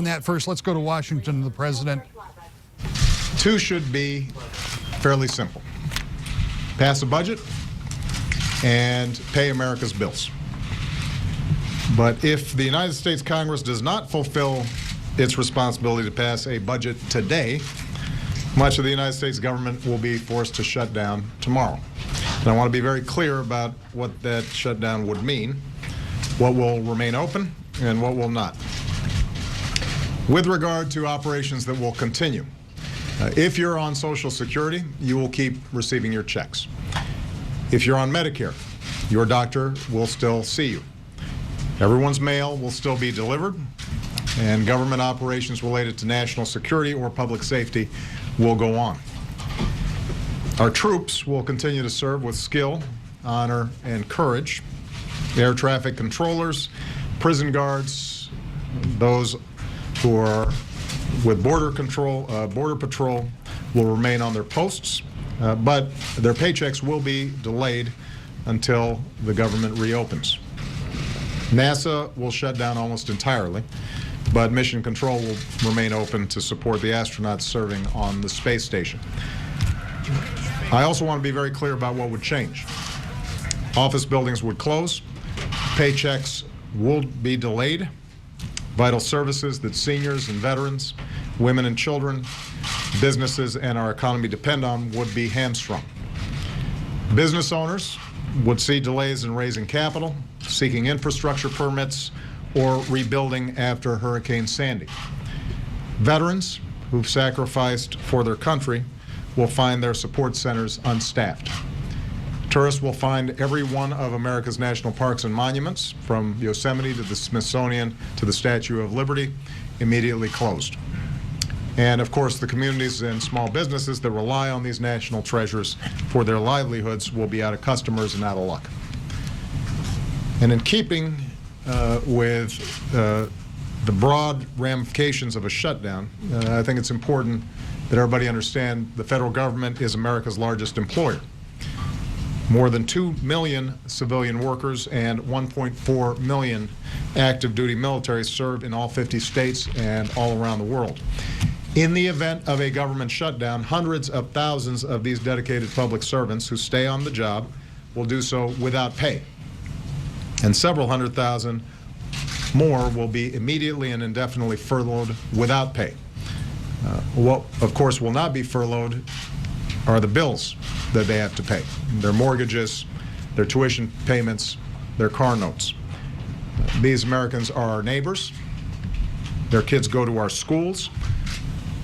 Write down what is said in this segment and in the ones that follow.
on that first. Let's go to Washington to the president. Two should be fairly simple. Pass a budget and pay America's bills. But if the United States Congress does not fulfill its responsibility to pass a budget today, much of the United States government will be forced to shut down tomorrow. And I want to be very clear about what that shutdown would mean, what will remain open and what will not. With regard to operations that will continue, if you're on Social Security, you will keep receiving your checks. If you're on Medicare, your doctor will still see you. Everyone's mail will still be delivered, and government operations related to national security or public safety will go on. Our troops will continue to serve with skill, honor, and courage. Air traffic controllers, prison guards, those who are with border patrol will remain on their posts, but their paychecks will be delayed until the government reopens. NASA will shut down almost entirely, but mission control will remain open to support the astronauts serving on the space station. I also want to be very clear about what would change. Office buildings would close, paychecks will be delayed, vital services that seniors and veterans, women and children, businesses, and our economy depend on would be hamstrung. Business owners would see delays in raising capital, seeking infrastructure permits, or rebuilding after Hurricane Sandy. Veterans who've sacrificed for their country will find their support centers unstaffed. Tourists will find every one of America's national parks and monuments, from Yosemite to the Smithsonian to the Statue of Liberty, immediately closed. And of course, the communities and small businesses that rely on these national treasures for their livelihoods will be out of customers and out of luck. And in keeping with the broad ramifications of a shutdown, I think it's important that everybody understand the federal government is America's largest employer. More than 2 million civilian workers and 1.4 million active duty military serve in all 50 states and all around the world. In the event of a government shutdown, hundreds of thousands of these dedicated public servants who stay on the job will do so without pay. And several hundred thousand more will be immediately and indefinitely furloughed without pay. What, of course, will not be furloughed are the bills that they have to pay, their mortgages, their tuition payments, their car notes. These Americans are our neighbors. Their kids go to our schools.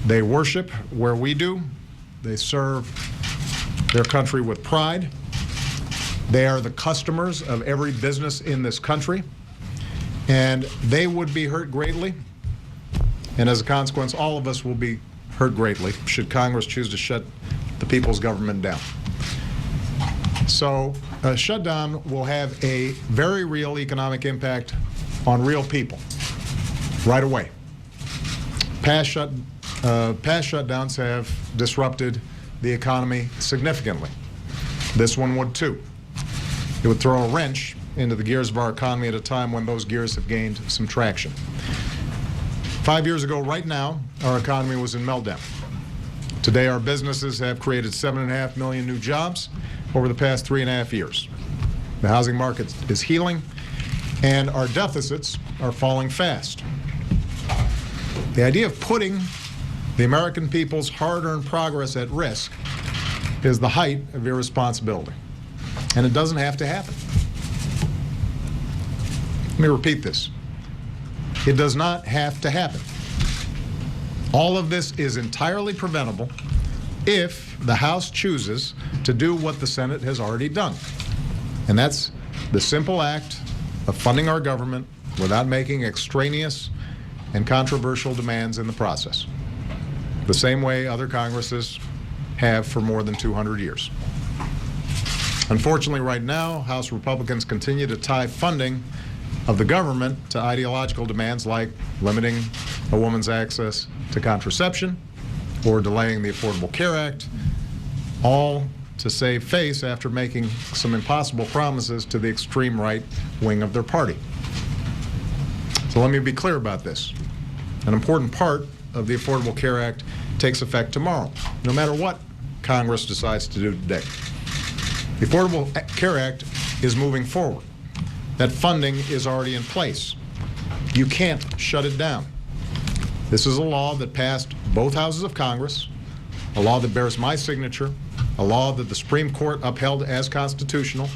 They worship where we do. They serve their country with pride. They are the customers of every business in this country, and they would be hurt greatly. And as a consequence, all of us will be hurt greatly should Congress choose to shut the people's government down. So a shutdown will have a very real economic impact on real people right away. Past shutdowns have disrupted the economy significantly. This one would too. It would throw a wrench into the gears of our economy at a time when those gears have gained some traction. 5 years ago, right now, our economy was in meltdown. Today, our businesses have created 7.5 million new jobs over the past 3.5 years. The housing market is healing, and our deficits are falling fast. The idea of putting the American people's hard-earned progress at risk is the height of irresponsibility, and it doesn't have to happen. Let me repeat this. It does not have to happen. All of this is entirely preventable if the House chooses to do what the Senate has already done. And that's the simple act of funding our government without making extraneous and controversial demands in the process, the same way other Congresses have for more than 200 years. Unfortunately, right now, House Republicans continue to tie funding of the government to ideological demands like limiting a woman's access to contraception or delaying the Affordable Care Act, all to save face after making some impossible promises to the extreme right wing of their party. So let me be clear about this. an important part of the Affordable Care Act takes effect tomorrow, no matter what Congress decides to do today. The Affordable Care Act is moving forward. That funding is already in place. You can't shut it down. This is a law that passed both houses of Congress, a law that bears my signature, a law that the Supreme Court upheld as constitutional,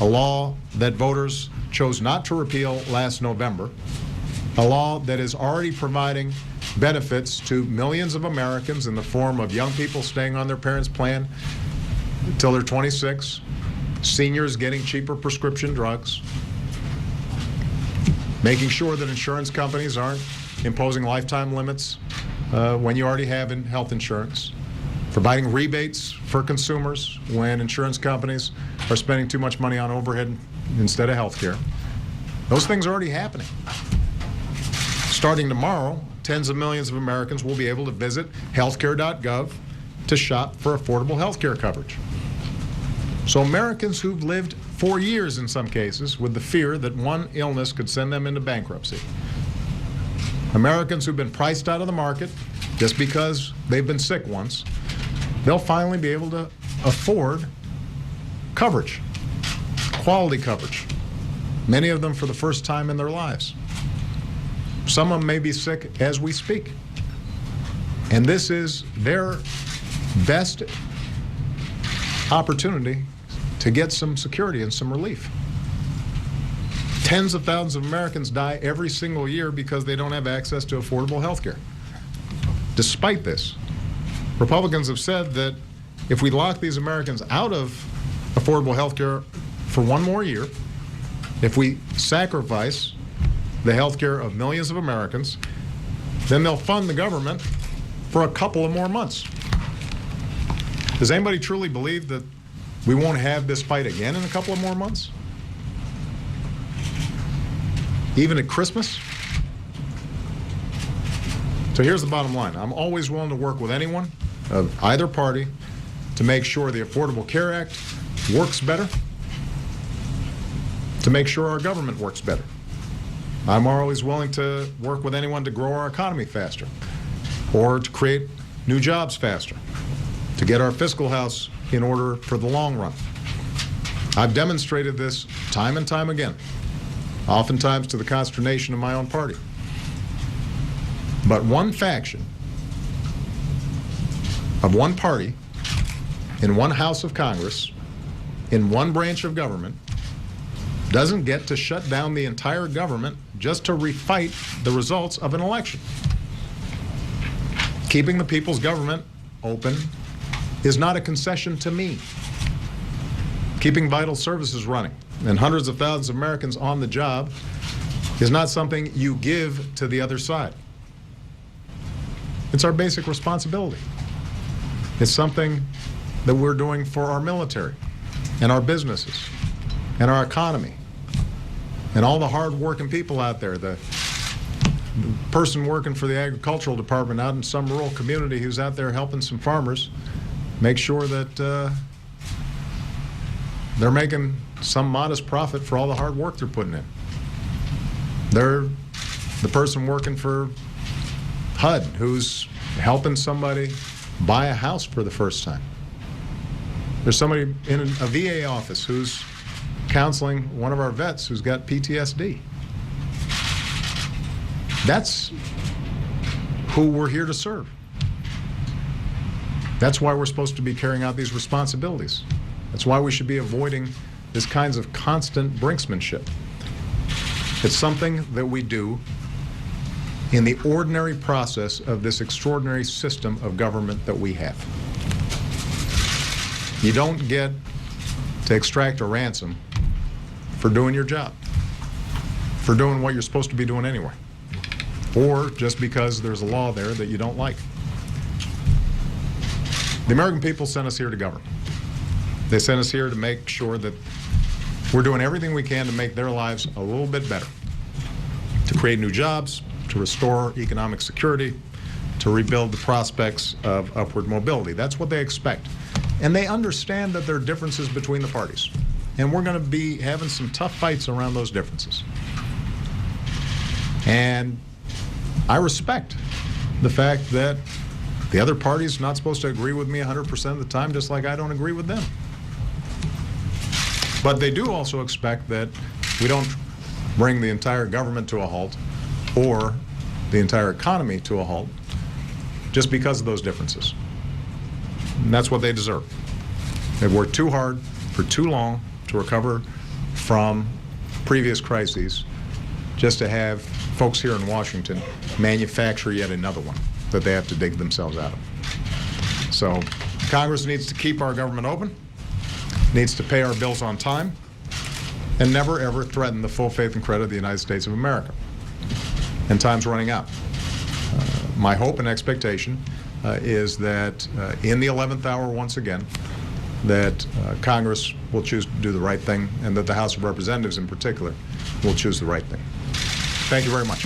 a law that voters chose not to repeal last November, a law that is already providing benefits to millions of Americans in the form of young people staying on their parents' plan until they're 26, seniors getting cheaper prescription drugs, making sure that insurance companies aren't imposing lifetime limits when you already have health insurance, providing rebates for consumers when insurance companies are spending too much money on overhead instead of health care. Those things are already happening. Starting tomorrow, tens of millions of Americans will be able to visit healthcare.gov to shop for affordable health care coverage. So Americans who've lived for years in some cases with the fear that one illness could send them into bankruptcy, Americans who've been priced out of the market just because they've been sick once, they'll finally be able to afford coverage, quality coverage, many of them for the first time in their lives. Some of them may be sick as we speak. And this is their best opportunity to get some security and some relief. Tens of thousands of Americans die every single year because they don't have access to affordable health care. Despite this, Republicans have said that if we lock these Americans out of affordable health care for one more year, if we sacrifice the health care of millions of Americans, then they'll fund the government for a couple of more months. Does anybody truly believe that we won't have this fight again in a couple of more months? Even at Christmas? So here's the bottom line. I'm always willing to work with anyone of either party to make sure the Affordable Care Act works better, to make sure our government works better. I'm always willing to work with anyone to grow our economy faster or to create new jobs faster, to get our fiscal house in order for the long run. I've demonstrated this time and time again, oftentimes to the consternation of my own party. But one faction of one party in one house of Congress, in one branch of government, doesn't get to shut down the entire government just to refight the results of an election. Keeping the people's government open is not a concession to me. Keeping vital services running and hundreds of thousands of Americans on the job is not something you give to the other side. It's our basic responsibility. It's something that we're doing for our military and our businesses and our economy and all the hard-working people out there, the person working for the agricultural department out in some rural community who's out there helping some farmers make sure that they're making some modest profit for all the hard work they're putting in. They're the person working for HUD who's helping somebody buy a house for the first time. There's somebody in a VA office who's counseling one of our vets who's got PTSD. That's who we're here to serve. That's why we're supposed to be carrying out these responsibilities. That's why we should be avoiding this kinds of constant brinksmanship. It's something that we do in the ordinary process of this extraordinary system of government that we have. You don't get to extract a ransom for doing your job, for doing what you're supposed to be doing anyway, or just because there's a law there that you don't like. The American people sent us here to govern. They sent us here to make sure that we're doing everything we can to make their lives a little bit better, to create new jobs, to restore economic security, to rebuild the prospects of upward mobility. That's what they expect. And they understand that there are differences between the parties. And we're going to be having some tough fights around those differences. And I respect the fact that the other party's not supposed to agree with me 100% of the time, just like I don't agree with them. But they do also expect that we don't bring the entire government to a halt or the entire economy to a halt just because of those differences. And that's what they deserve. They've worked too hard for too long to recover from previous crises just to have folks here in Washington manufacture yet another one that they have to dig themselves out of. So Congress needs to keep our government open, needs to pay our bills on time, and never ever threaten the full faith and credit of the United States of America. And time's running out. My hope and expectation is that in the 11th hour once again, that Congress will choose to do the right thing, and that the House of Representatives in particular will choose the right thing. Thank you very much.